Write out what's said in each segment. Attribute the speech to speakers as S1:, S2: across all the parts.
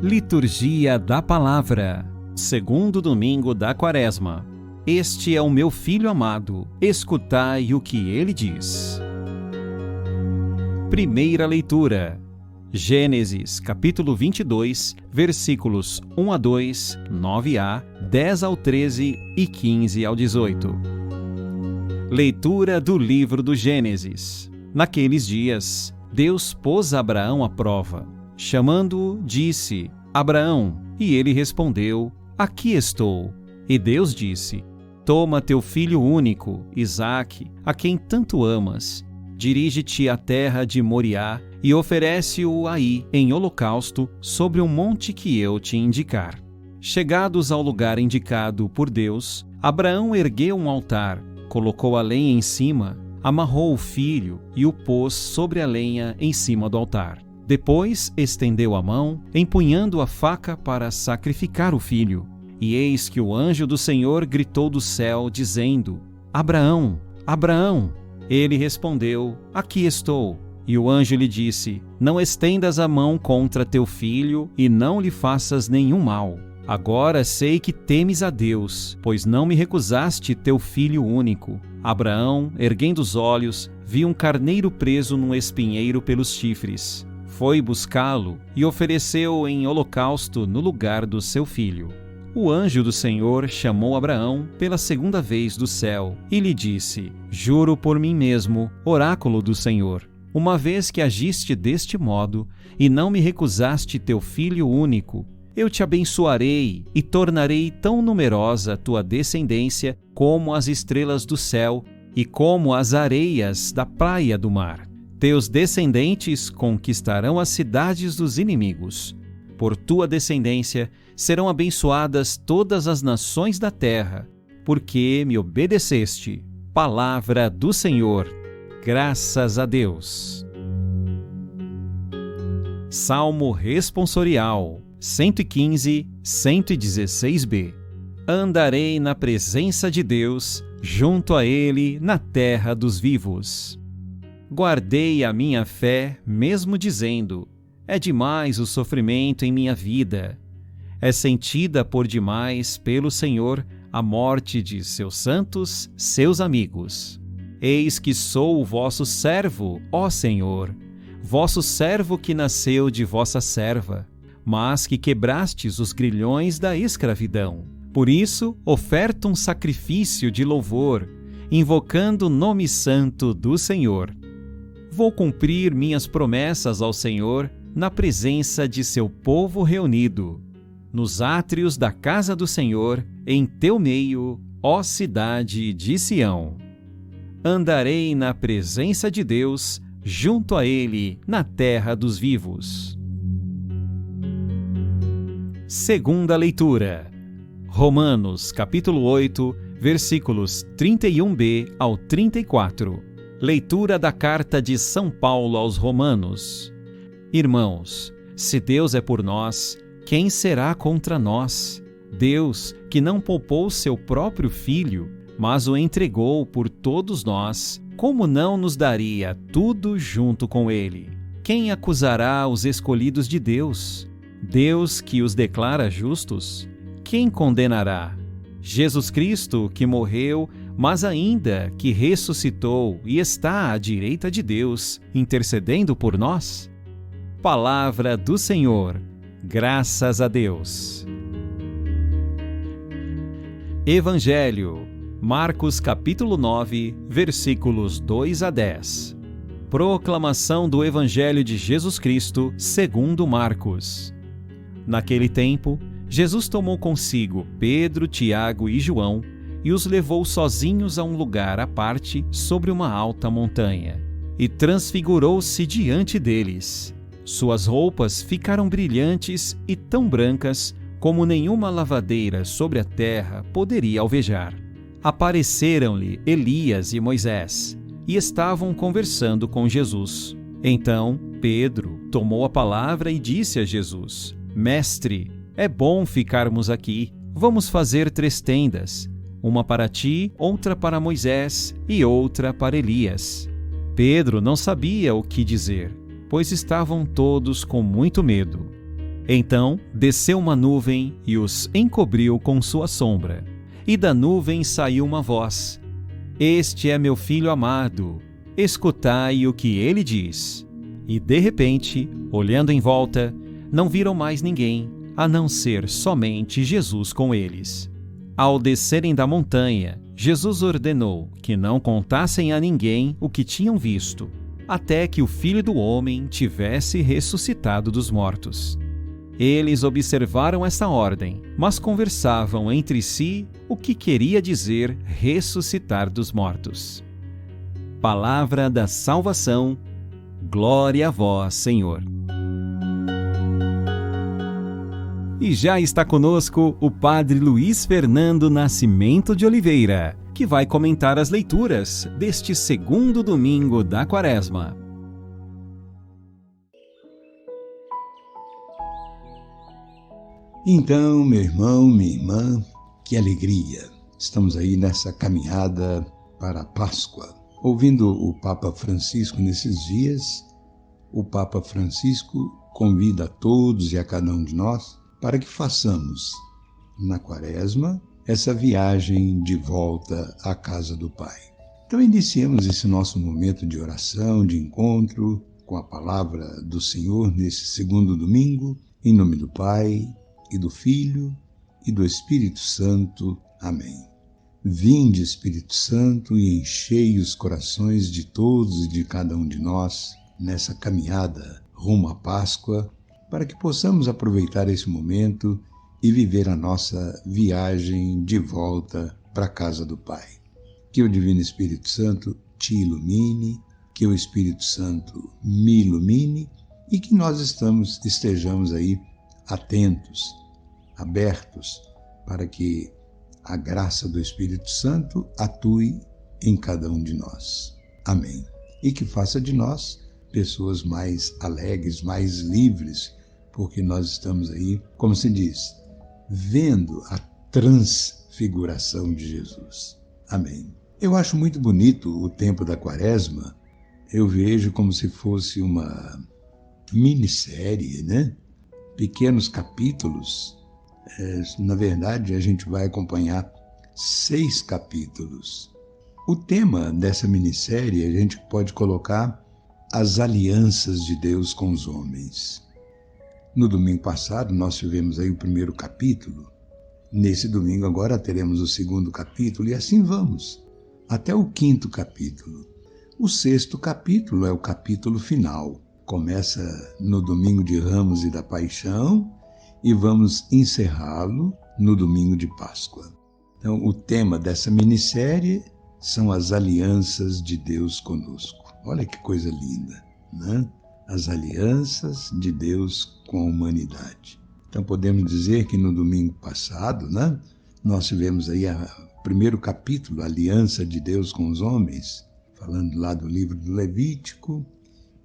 S1: Liturgia da Palavra, segundo domingo da Quaresma. Este é o meu Filho amado, escutai o que ele diz. Primeira leitura. Gênesis, capítulo 22, versículos 1 a 2, 9a, 10 ao 13 e 15 ao 18. Leitura do livro do Gênesis. Naqueles dias, Deus pôs Abraão à prova. Chamando-o, disse: Abraão, e ele respondeu: Aqui estou. E Deus disse: Toma teu filho único, Isaque, a quem tanto amas, dirige-te à terra de Moriá e oferece-o aí em holocausto sobre o monte que eu te indicar. Chegados ao lugar indicado por Deus, Abraão ergueu um altar, colocou a lenha em cima, amarrou o filho e o pôs sobre a lenha em cima do altar. Depois estendeu a mão, empunhando a faca para sacrificar o filho. E eis que o anjo do Senhor gritou do céu, dizendo: Abraão, Abraão! Ele respondeu: Aqui estou. E o anjo lhe disse: Não estendas a mão contra teu filho e não lhe faças nenhum mal. Agora sei que temes a Deus, pois não me recusaste teu filho único. Abraão, erguendo os olhos, viu um carneiro preso num espinheiro pelos chifres. Foi buscá-lo e ofereceu-o em holocausto no lugar do seu filho. O anjo do Senhor chamou Abraão pela segunda vez do céu e lhe disse: Juro por mim mesmo, oráculo do Senhor, uma vez que agiste deste modo e não me recusaste teu filho único, eu te abençoarei e tornarei tão numerosa tua descendência como as estrelas do céu e como as areias da praia do mar. Teus descendentes conquistarão as cidades dos inimigos. Por tua descendência serão abençoadas todas as nações da terra, porque me obedeceste. Palavra do Senhor. Graças a Deus. Salmo responsorial 115, 116b. Andarei na presença de Deus, junto a Ele na terra dos vivos. Guardei a minha fé, mesmo dizendo: é demais o sofrimento em minha vida. É sentida por demais pelo Senhor a morte de seus santos, seus amigos. Eis que sou o vosso servo, ó Senhor, vosso servo que nasceu de vossa serva, mas que quebrastes os grilhões da escravidão. Por isso, oferto um sacrifício de louvor, invocando o nome santo do Senhor. Vou cumprir minhas promessas ao Senhor na presença de seu povo reunido, nos átrios da casa do Senhor, em teu meio, ó cidade de Sião. Andarei na presença de Deus, junto a Ele, na terra dos vivos. Segunda leitura. Romanos, capítulo 8, versículos 31b ao 34. Leitura da carta de São Paulo aos Romanos. Irmãos, se Deus é por nós, quem será contra nós? Deus, que não poupou seu próprio Filho, mas o entregou por todos nós, como não nos daria tudo junto com ele? Quem acusará os escolhidos de Deus? Deus que os declara justos? Quem condenará? Jesus Cristo, que morreu, mas ainda que ressuscitou e está à direita de Deus, intercedendo por nós? Palavra do Senhor. Graças a Deus. Evangelho. Marcos capítulo 9, versículos 2 a 10. Proclamação do Evangelho de Jesus Cristo segundo Marcos. Naquele tempo, Jesus tomou consigo Pedro, Tiago e João e os levou sozinhos a um lugar à parte sobre uma alta montanha. E transfigurou-se diante deles. Suas roupas ficaram brilhantes e tão brancas como nenhuma lavadeira sobre a terra poderia alvejar. Apareceram-lhe Elias e Moisés e estavam conversando com Jesus. Então Pedro tomou a palavra e disse a Jesus: Mestre, é bom ficarmos aqui. Vamos fazer 3 tendas, uma para ti, outra para Moisés e outra para Elias. Pedro não sabia o que dizer, pois estavam todos com muito medo. Então desceu uma nuvem e os encobriu com sua sombra. E da nuvem saiu uma voz: Este é meu filho amado, escutai o que ele diz. E de repente, olhando em volta, não viram mais ninguém, a não ser somente Jesus com eles. Ao descerem da montanha, Jesus ordenou que não contassem a ninguém o que tinham visto, até que o Filho do Homem tivesse ressuscitado dos mortos. Eles observaram essa ordem, mas conversavam entre si o que queria dizer ressuscitar dos mortos. Palavra da salvação, glória a vós, Senhor. E já está conosco o Padre Luiz Fernando Nascimento de Oliveira, que vai comentar as leituras deste segundo domingo da Quaresma.
S2: Então, meu irmão, minha irmã, que alegria! Estamos aí nessa caminhada para a Páscoa. Ouvindo o Papa Francisco nesses dias, o Papa Francisco convida a todos e a cada um de nós para que façamos, na Quaresma, essa viagem de volta à casa do Pai. Então, iniciemos esse nosso momento de oração, de encontro com a palavra do Senhor nesse segundo domingo, em nome do Pai, e do Filho, e do Espírito Santo. Amém. Vinde, Espírito Santo, e enchei os corações de todos e de cada um de nós nessa caminhada rumo à Páscoa, para que possamos aproveitar esse momento e viver a nossa viagem de volta para a casa do Pai. Que o Divino Espírito Santo te ilumine, que o Espírito Santo me ilumine e que nós estejamos aí atentos, abertos, para que a graça do Espírito Santo atue em cada um de nós. Amém. E que faça de nós pessoas mais alegres, mais livres, porque nós estamos aí, como se diz, vendo a transfiguração de Jesus. Amém. Eu acho muito bonito o tempo da Quaresma. Eu vejo como se fosse uma minissérie, né? Pequenos capítulos. Na verdade, a gente vai acompanhar 6 capítulos. O tema dessa minissérie a gente pode colocar as alianças de Deus com os homens. No domingo passado, nós tivemos aí o primeiro capítulo. Nesse domingo agora teremos o segundo capítulo e assim vamos, até o 5º capítulo. O 6º capítulo é o capítulo final. Começa no domingo de Ramos e da Paixão e vamos encerrá-lo no domingo de Páscoa. Então, o tema dessa minissérie são as alianças de Deus conosco. Olha que coisa linda, né? As alianças de Deus com a humanidade. Então podemos dizer que no domingo passado, né, nós tivemos aí o primeiro capítulo, a aliança de Deus com os homens, falando lá do livro do Levítico,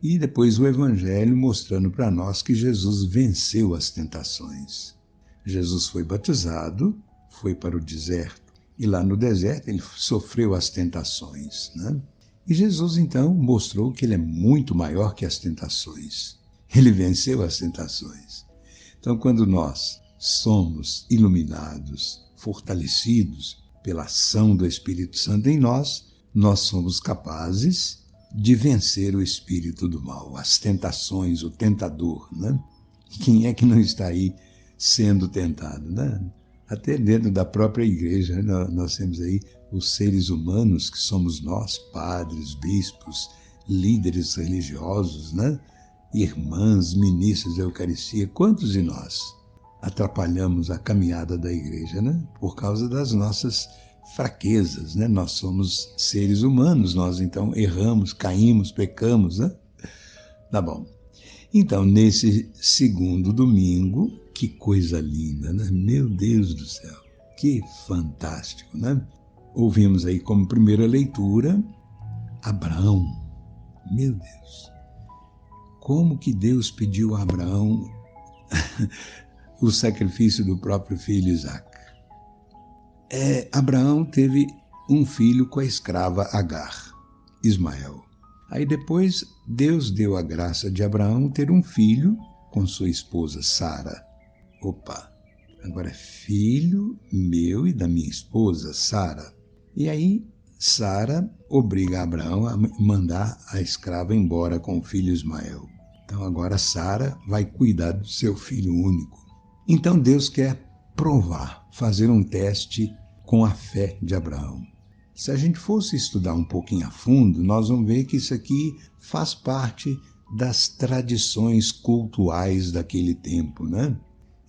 S2: e depois o Evangelho mostrando para nós que Jesus venceu as tentações. Jesus foi batizado, foi para o deserto, e lá no deserto ele sofreu as tentações, né? E Jesus, então, mostrou que ele é muito maior que as tentações. Ele venceu as tentações. Então, quando nós somos iluminados, fortalecidos pela ação do Espírito Santo em nós, nós somos capazes de vencer o espírito do mal, as tentações, o tentador, né? Quem é que não está aí sendo tentado, né? Até dentro da própria igreja, nós temos aí os seres humanos, que somos nós, padres, bispos, líderes religiosos, né? Irmãs, ministros da Eucaristia. Quantos de nós atrapalhamos a caminhada da igreja, né? Por causa das nossas fraquezas, né? Nós somos seres humanos, nós então erramos, caímos, pecamos, né? Tá bom. Então, nesse segundo domingo, que coisa linda, né? Meu Deus do céu, que fantástico, né? Ouvimos aí como primeira leitura Abraão. Meu Deus, como que Deus pediu a Abraão o sacrifício do próprio filho Isaque. Abraão teve um filho com a escrava Agar, Ismael. Aí depois Deus deu a graça de Abraão ter um filho com sua esposa Sara. Opa, agora é filho meu e da minha esposa Sara. E aí Sara obriga Abraão a mandar a escrava embora com o filho Ismael. Então agora Sara vai cuidar do seu filho único. Então Deus quer provar, fazer um teste com a fé de Abraão. Se a gente fosse estudar um pouquinho a fundo, nós vamos ver que isso aqui faz parte das tradições cultuais daquele tempo, né?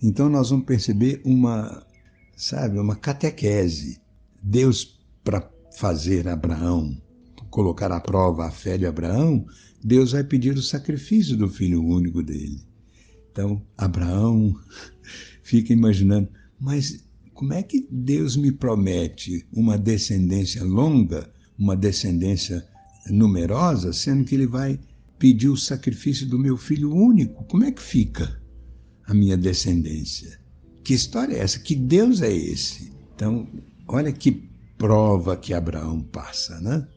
S2: Então nós vamos perceber uma catequese. Deus, para fazer Abraão, colocar à prova a fé de Abraão, Deus vai pedir o sacrifício do filho único dele. Então Abraão fica imaginando, mas como é que Deus me promete uma descendência longa, uma descendência numerosa, sendo que ele vai pedir o sacrifício do meu filho único? Como é que fica a minha descendência? Que história é essa? Que Deus é esse? Então, olha que prova que Abraão passa, né?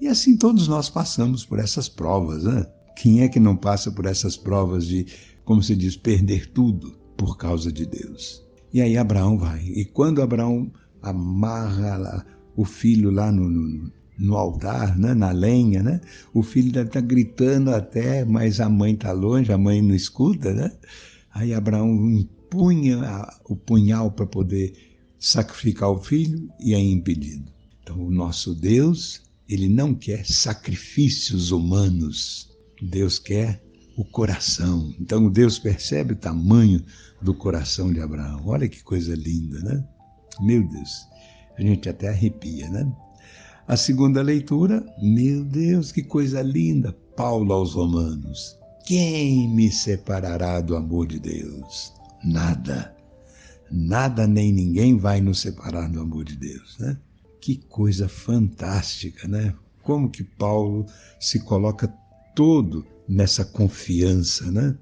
S2: E assim todos nós passamos por essas provas, né? Quem é que não passa por essas provas de, como se diz, perder tudo por causa de Deus? E aí Abraão vai. E quando Abraão amarra o filho lá no altar, né, na lenha, né, o filho deve estar gritando até, mas a mãe está longe, a mãe não escuta, né? Aí Abraão empunha o punhal para poder sacrificar o filho e é impedido. Então o nosso Deus, ele não quer sacrifícios humanos. Deus quer o coração. Então Deus percebe o tamanho do coração de Abraão. Olha que coisa linda, né? Meu Deus, a gente até arrepia, né? A segunda leitura, meu Deus, que coisa linda. Paulo aos Romanos. Quem me separará do amor de Deus? Nada. Nada nem ninguém vai nos separar do amor de Deus, né? Que coisa fantástica, né? Como que Paulo se coloca todo nessa confiança, né?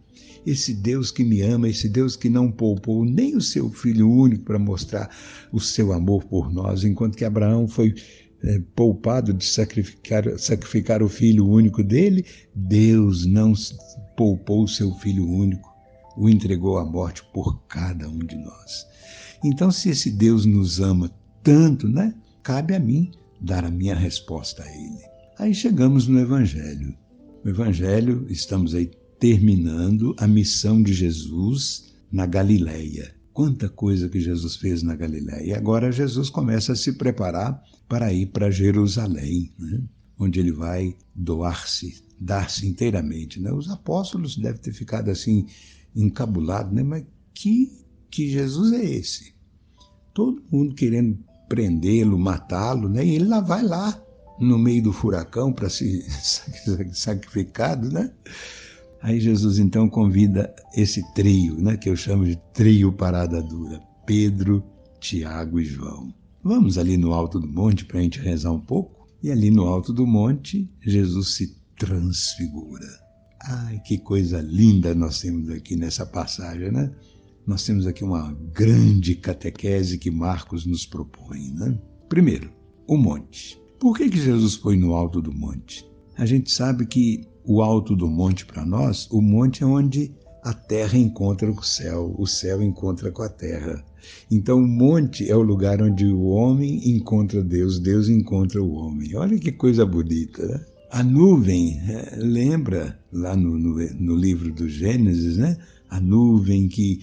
S2: Esse Deus que me ama, esse Deus que não poupou nem o seu Filho único para mostrar o seu amor por nós, enquanto que Abraão foi poupado de sacrificar o Filho único dele, Deus não poupou o seu Filho único, o entregou à morte por cada um de nós. Então, se esse Deus nos ama tanto, né? Cabe a mim dar a minha resposta a Ele. Aí chegamos no Evangelho. No Evangelho, estamos aí terminando a missão de Jesus na Galileia. Quanta coisa que Jesus fez na Galileia. E agora Jesus começa a se preparar para ir para Jerusalém, né? Onde ele vai dar-se inteiramente, né? Os apóstolos devem ter ficado assim encabulados, né? Mas que Jesus é esse? Todo mundo querendo prendê-lo, matá-lo, né? E ele vai lá no meio do furacão para ser sacrificado, né? Aí Jesus então convida esse trio, né? Que eu chamo de trio parada dura, Pedro, Tiago e João. Vamos ali no alto do monte para a gente rezar um pouco? E ali no alto do monte, Jesus se transfigura. Ai, que coisa linda nós temos aqui nessa passagem, né? Nós temos aqui uma grande catequese que Marcos nos propõe, né? Primeiro, o monte. Por que Jesus foi no alto do monte? A gente sabe que o alto do monte para nós, o monte é onde a terra encontra o céu encontra com a terra. Então o monte é o lugar onde o homem encontra Deus, Deus encontra o homem. Olha que coisa bonita, né? A nuvem, lembra lá no livro do Gênesis, né? A nuvem que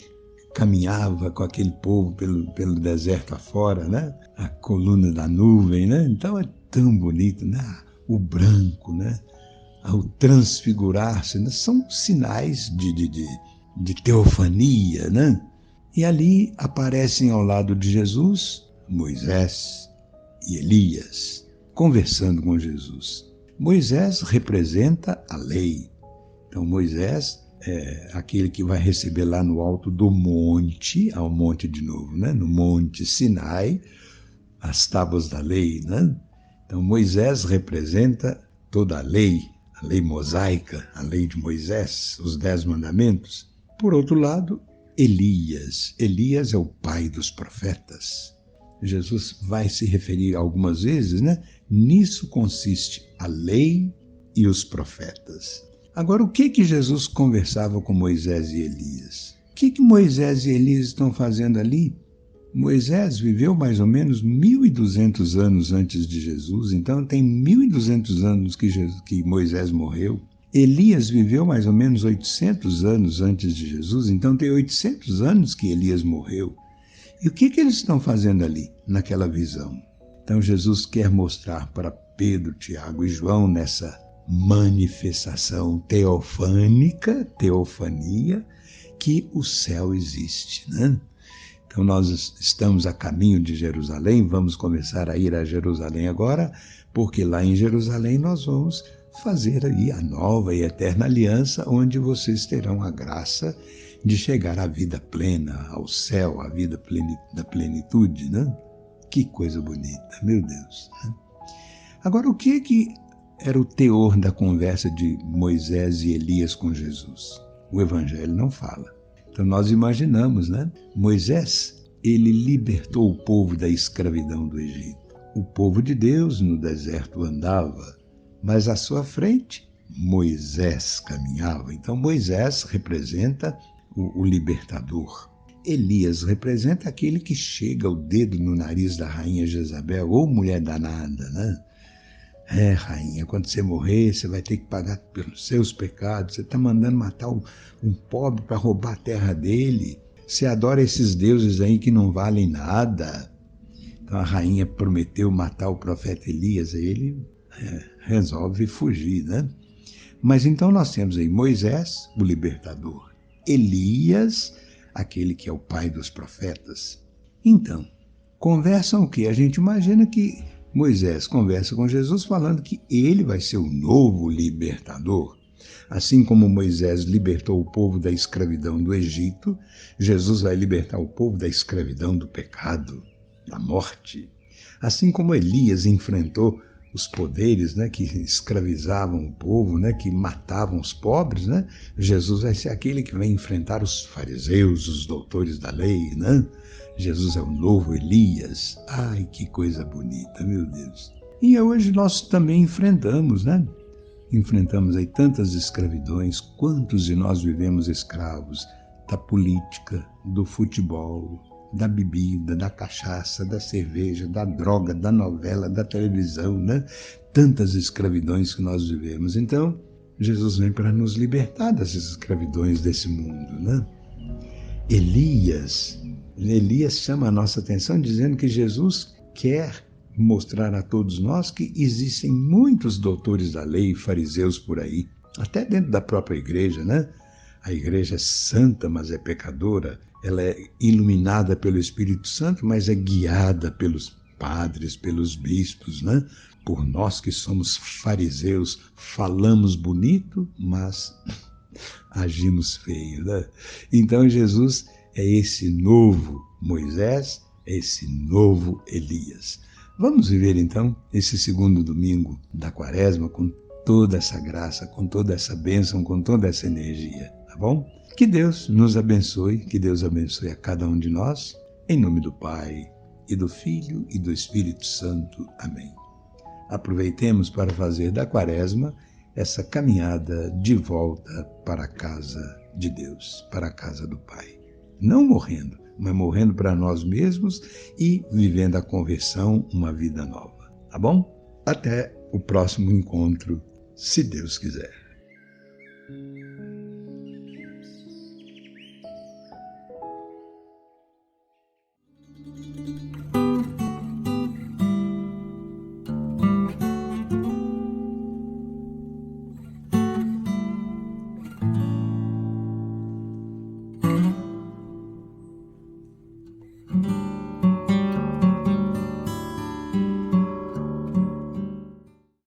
S2: caminhava com aquele povo pelo deserto afora, né? A coluna da nuvem, né? Então é tão bonito, né? O branco, né? Ao transfigurar-se, né? São sinais de teofania, né? E ali aparecem ao lado de Jesus Moisés e Elias, conversando com Jesus. Moisés representa a lei. Então Moisés é aquele que vai receber lá no alto do monte, ao monte de novo, né? No monte Sinai, as tábuas da lei, né? Então Moisés representa toda a lei mosaica, a lei de Moisés, os 10 mandamentos. Por outro lado, Elias é o pai dos profetas. Jesus vai se referir algumas vezes, né? Nisso consiste a lei e os profetas. Agora, o que Jesus conversava com Moisés e Elias? O que Moisés e Elias estão fazendo ali? Moisés viveu mais ou menos 1.200 anos antes de Jesus, então tem 1.200 anos que Moisés morreu. Elias viveu mais ou menos 800 anos antes de Jesus, então tem 800 anos que Elias morreu. E o que eles estão fazendo ali, naquela visão? Então Jesus quer mostrar para Pedro, Tiago e João, nessa manifestação teofania, que o céu existe, né? Então nós estamos a caminho de Jerusalém, vamos começar a ir a Jerusalém agora, porque lá em Jerusalém nós vamos fazer aí a nova e eterna aliança, onde vocês terão a graça de chegar à vida plena, ao céu, à vida da plenitude, né? Que coisa bonita, meu Deus. Né? Agora, o que era o teor da conversa de Moisés e Elias com Jesus? O Evangelho não fala. Então nós imaginamos, né? Moisés, ele libertou o povo da escravidão do Egito. O povo de Deus no deserto andava, mas à sua frente Moisés caminhava. Então Moisés representa o libertador. Elias representa aquele que chega o dedo no nariz da rainha Jezabel, ou mulher danada, né? Rainha, quando você morrer, você vai ter que pagar pelos seus pecados. Você está mandando matar um pobre para roubar a terra dele. Você adora esses deuses aí que não valem nada. Então a rainha prometeu matar o profeta Elias, aí ele resolve fugir, né? Mas então nós temos aí Moisés, o libertador. Elias, aquele que é o pai dos profetas. Então, conversam o quê? A gente imagina que Moisés conversa com Jesus falando que ele vai ser o novo libertador. Assim como Moisés libertou o povo da escravidão do Egito, Jesus vai libertar o povo da escravidão do pecado, da morte. Assim como Elias enfrentou os poderes, né, que escravizavam o povo, né, que matavam os pobres, né, Jesus vai ser aquele que vai enfrentar os fariseus, os doutores da lei, né? Jesus é o novo Elias. Ai, que coisa bonita, meu Deus. E hoje nós também enfrentamos, né? Enfrentamos aí tantas escravidões. Quantos de nós vivemos escravos da política, do futebol, da bebida, da cachaça, da cerveja, da droga, da novela, da televisão, né? Tantas escravidões que nós vivemos. Então, Jesus vem para nos libertar dessas escravidões desse mundo, né? Elias chama a nossa atenção dizendo que Jesus quer mostrar a todos nós que existem muitos doutores da lei e fariseus por aí, até dentro da própria igreja, né? A igreja é santa, mas é pecadora. Ela é iluminada pelo Espírito Santo, mas é guiada pelos padres, pelos bispos, né? Por nós que somos fariseus, falamos bonito, mas agimos feio, né? Então Jesus é esse novo Moisés, é esse novo Elias. Vamos viver então esse segundo domingo da Quaresma com toda essa graça, com toda essa bênção, com toda essa energia, tá bom? Que Deus nos abençoe, que Deus abençoe a cada um de nós, em nome do Pai, e do Filho e do Espírito Santo. Amém. Aproveitemos para fazer da Quaresma essa caminhada de volta para a casa de Deus, para a casa do Pai. Não morrendo, mas morrendo para nós mesmos e vivendo a conversão, uma vida nova. Tá bom? Até o próximo encontro, se Deus quiser.